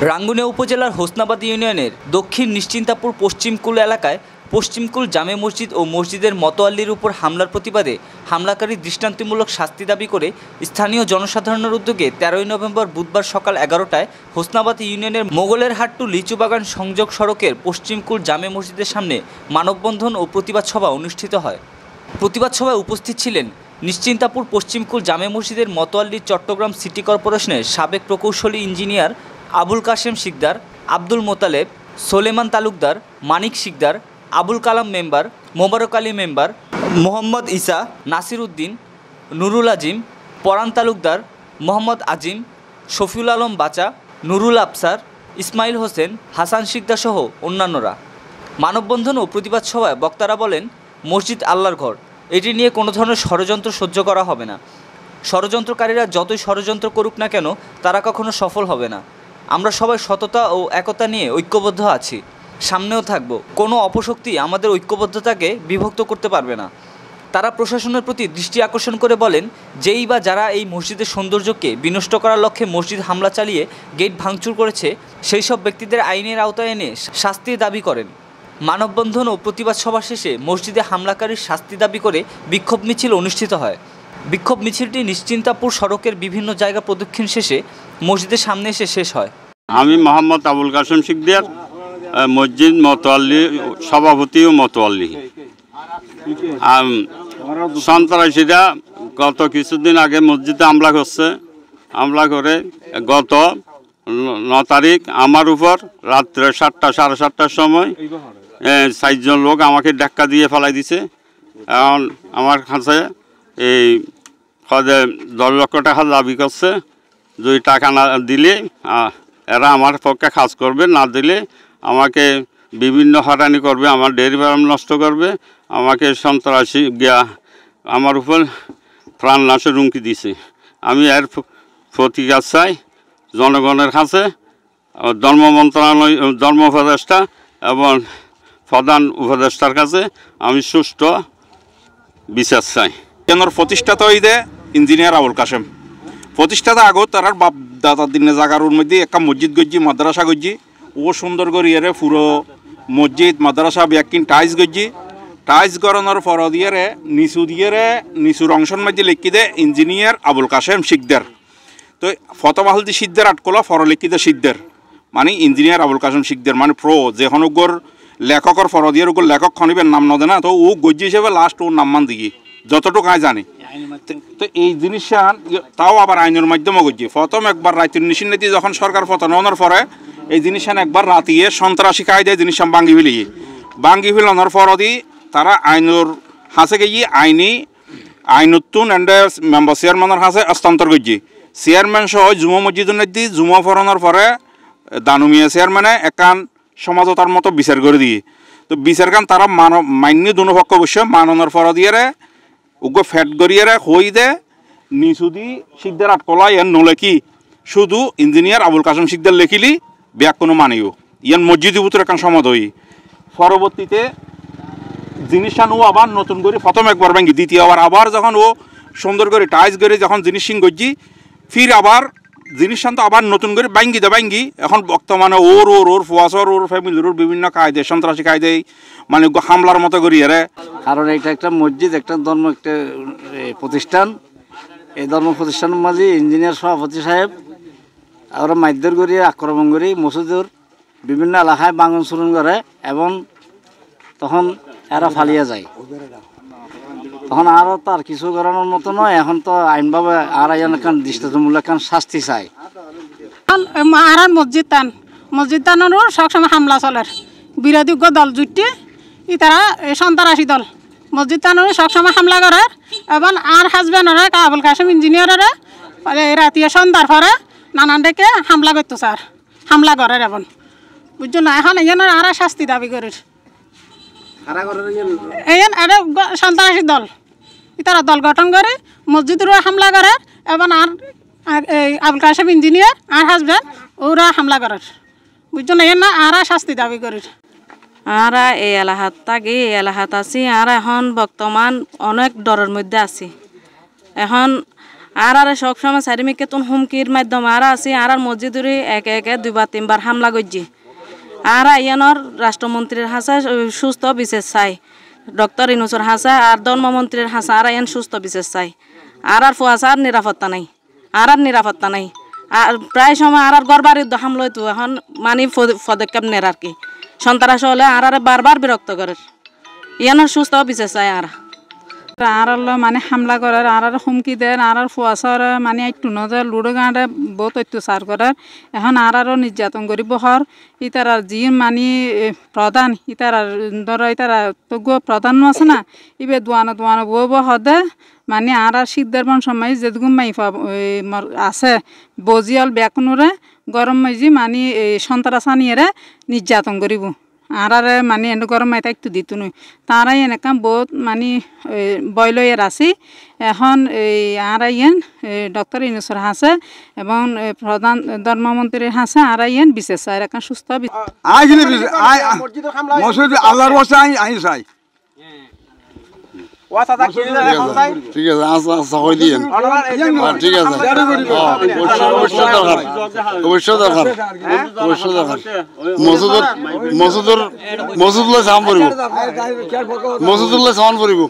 রাঙ্গুনিয়া উপজেলার হোসনাবাদ ইউনিয়নের দক্ষিণ নিশ্চিন্তাপুর পশ্চিমকুল এলাকায় পশ্চিমকুল জামে মসজিদ ও মসজিদের মতোয়াল্লির উপর হামলার প্রতিবাদে হামলাকারী দৃষ্টান্তমূলক শাস্তি দাবি করে স্থানীয় জনসাধারণের উদ্যোগে 13 নভেম্বর বুধবার সকাল 11টায় হোসনাবাদ ইউনিয়নের মোগলের হাট টু লিচুবাগান সংযোগ সড়কের পশ্চিমকুল জামে মসজিদের সামনে মানববন্ধন ও প্রতিবাদ সভা অনুষ্ঠিত হয়। প্রতিবাদ সভায় উপস্থিত ছিলেন নিশ্চিন্তাপুর পশ্চিমকুল জামে মসজিদের মতোয়াল্লি চট্টগ্রাম সিটি কর্পোরেশনের সাবেক প্রকৌশলী ইঞ্জিনিয়ার আবুল কাশেম শিকদার, আব্দুল মোতালেব, সোলেমান তালুকদার, মানিক শিকদার, আবুল কালাম মেম্বার, মোবারক আলী মেম্বার, মোহাম্মদ ইসা, নাসির উদ্দিন, নুরুল আজিম, পরান তালুকদার, মোহাম্মদ আজিম, শফিউল আলম বাচা, নুরুল আফসার, ইসমাইল হোসেন, হাসান শিকদার সহ অন্যান্যরা। মানববন্ধন ও প্রতিবাদ সভায় বক্তারা বলেন, মসজিদ আল্লাহর ঘর, এটি নিয়ে কোনো ধরনের ষড়যন্ত্র সহ্য করা হবে না। ষড়যন্ত্রকারীরা যতই ষড়যন্ত্র করুক না কেন, তারা কখনো সফল হবে না। আমরা সবাই সততা ও একতা নিয়ে ঐক্যবদ্ধ আছি, সামনেও থাকব। কোনো অপশক্তি আমাদের ঐক্যবদ্ধতাকে বিভক্ত করতে পারবে না। তারা প্রশাসনের প্রতি দৃষ্টি আকর্ষণ করে বলেন, যেই বা যারা এই মসজিদের সৌন্দর্যকে বিনষ্ট করার লক্ষ্যে মসজিদ হামলা চালিয়ে গেট ভাঙচুর করেছে, সেই সব ব্যক্তিদের আইনের আওতায় এনে শাস্তির দাবি করেন। মানববন্ধন ও প্রতিবাদ সভা শেষে মসজিদে হামলাকারীর শাস্তি দাবি করে বিক্ষোভ মিছিল অনুষ্ঠিত হয়। বিক্ষোভ মিছিলটি নিশ্চিন্তাপুর সড়কের বিভিন্ন জায়গা প্রদক্ষিণ শেষে মসজিদের সামনে এসে শেষ হয়। আমি মোহাম্মদ আবুল কাশেম শিকদার, মসজিদ মতোয়াল্লি সভাপতি ও মতোয়াল্লি। সন্ত্রাসীরা গত কিছুদিন আগে মসজিদে হামলা করছে। হামলা করে গত 9 তারিখ আমার উপর রাত্রে 7টা সাড়ে 7টার সময় 4 জন লোক আমাকে ধাক্কা দিয়ে ফেলাই দিছে। এখন আমার কাছে এই 10 লক্ষ টাকা দাবি করছে। যদি টাকা না দিলে এরা আমার পক্ষে কাজ করবে, না দিলে আমাকে বিভিন্ন হয়রানি করবে, আমার ডেয়ারি ফার্ম নষ্ট করবে, আমাকে সন্ত্রাসী গিয়া আমার উপর প্রাণ নাশের হুমকি দিছে। আমি এর প্রতিকার চাই জনগণের কাছে, ধর্ম মন্ত্রণালয়, ধর্ম উপদেষ্টা এবং প্রধান উপদেষ্টার কাছে আমি সুষ্ঠু বিচার চাই। কেনর প্রতিষ্ঠাতা হইদে ইঞ্জিনিয়ার আবুল কাশেম। প্রতিষ্ঠাতা আগত তার বাপ দাদার দিনে জাগারুর মধ্যে একটা মসজিদ গজ্জি, মাদ্রাসা গজ্জি, ও সুন্দর করে ইয়ারে পুরো মসজিদ মাদ্রাসা ব্যাকিন টাইস গজ্জি, টাইস গড়ানোর পর দিয়ারে নিচুর অংশের মধ্যে লিখি দে ইঞ্জিনিয়ার আবুল কাশেম শিকদার। তো ফতবাহল দি সিদ্ধার আটকলা ফর লিখি দে সিদ্ধার, মানে ইঞ্জিনিয়ার আবুল কাশেম শিকদার মানে প্রো। যেখন ওগর লেখকর ফর দিয়ে ওগর লেখক খনিবের নাম নদে না, তো ও গজ্জি হিসেবে লাস্ট ওর নাম মান দিই যতটুকু আয় জানি। তো এই জিনিসটা তাও আবার আইনের মাধ্যমে গজ্জি। প্রথম একবার রাতের নিশিনীতি যখন সরকার পতন হওয়ার পরে এই জিনিসটা একবার রাতিয়ে সন্ত্রাসী কায়দায় জিনিসটা বাঙ্গি ফেলানোর পর দি তারা আইনের হাসে গিয়ে আইনতুন এন্ড মেম্বার চেয়ারম্যানের হাসে হস্তান্তর করছি। চেয়ারম্যান সহ জুমা মসজিদের দি জুমা ফরানোর পরে দানুমিয়া চেয়ারম্যানে একান সমাজতার মতো বিচার করে দিয়ে, তো বিচারখান তারা মান্য দুপক্ষ বসে মাননের পর দিয়ে ওগো ফ্যাট গড়িয়ে হই দে নিচু দি শিকদার আটকলা ইয়ান নলেখি শুধু ইঞ্জিনিয়ার আবুল কাশেম শিকদার লেখিলি ব্যাগ কোনো মানিও ইয়ান মসজিদের ভিতরে একান সমাধ হই। পরবর্তীতে জিনিসটা ও আবার নতুন করে প্রথম একবার ভাঙ্গি, দ্বিতীয়বার আবার যখন ও সুন্দর করে টাইস করে যখন জিনিস সিং গজ্জি ফির আবার জিনিসটা তো আবার নতুন করে ভাঙ্গি এখন বর্তমানে ওর ফুয়াশর ওর ফ্যামিলির বিভিন্ন কায়দে সন্ত্রাসী কায়দায় মানে হামলার মতো করি আরে। কারণ এটা একটা মসজিদ, একটা ধর্ম, একটা প্রতিষ্ঠান। এই ধর্ম প্রতিষ্ঠানের মাঝে ইঞ্জিনিয়ার সভাপতি সাহেব ওরা মারধর করি আক্রমণ করি মসজিদের বিভিন্ন এলাকায় বাঙন চুরন করে এবং তখন এরা ফালিয়ে যায়। তখন আরও তার কিছু করানোর মতো নয়। এখন তো আইনভাবে আর এখান দৃষ্টান্তমূলক শাস্তি চাই। আর মসজিদ টানেরও সবসময় হামলা চলের বিরোধী দল জুটি তারা সন্ত্রাসী দল মসজিদ টানেরও সবসময় হামলা করে এবং আর হাজব্যান্ডরা আবুল কাশেম ইঞ্জিনিয়াররা রাতিয়ে সন্ধ্যার পরে নানান ডেকে হামলা করতো স্যার, হামলা করে এবং বুঝছো না। এখন এখানে আর শাস্তি দাবি করে সন্ত্রাসী দল তারা দল গঠন করে মসজিদেরও হামলা করে এবং আর আবুল কাশেম ইঞ্জিনিয়ার আর হাজব্যান্ড ওরা হামলা করে বুঝছো না। এর না আর শাস্তি দাবি করে আর এই এলাকাত থাকি, এই এলাকাত আছি। আর এখন বর্তমান অনেক ডরের মধ্যে আছি। এখন আর সবসময় চারিমিকে তুন হুমকির মাধ্যমে আর আছি আর মসজিদে একে একে 2-3বার হামলা করছি। আর ইয়ানোর রাষ্ট্রমন্ত্রীর হাসা সুস্থ বিশেষ চাই, ডক্টর ইনুসর হাসা আর ধর্মমন্ত্রীর হাসা আর ইয়ান সুস্থ বিশেষ চাই। আর ফুয়াশা আর নিরাপত্তা নাই, আর নিরাপত্তা নাই। আর প্রায় সময় আর গড়বাড়ির হামলা হইতো, এখন মানে পদক্ষেপ নের আর কি। সন্ত্রাস হলে আর বারবার বিরক্ত করে, ইয়ানোর সুস্থ বিশেষ চাই। আর মানে হামলা করার আর হুমকি দেয় আর ফুয়াশার মানে একটু নজর লুডো গাঁড়ে বহুত অত্যাচার করার। এখন আর নির্যাতন করি বহর ইতার যি মানে প্রধান ইতার ধর ইতার তজ্ঞ প্রধান আছে না, ইবে দোয়ানো বউ হদে মানে আর শীতের বন সময় যেটুকু মাইফা আছে বজিয়াল বেকুনরে গরম মাইজি মানে সন্ত্রাস আনিয়ে নির্যাতন করিব। আর মানে এনে গরম মাইতা একটু দিত নই, তারাই এনেকা বহুত মানে বয়লয়ের আছি। এখন আর ইয়েন ডক্টর ইনুসর হাসে এবং প্রধান ধর্মমন্ত্রীর হাসে আর ইয়েন বিশেষ চাই এখন সুস্থ আল্লাহর বাসা আই চাই। ঠিক আছে, আচ্ছা হয়ে দিয়েন, ঠিক আছে, অবশ্যই দরকার মসুদুল্লাহ সামান পড়ব।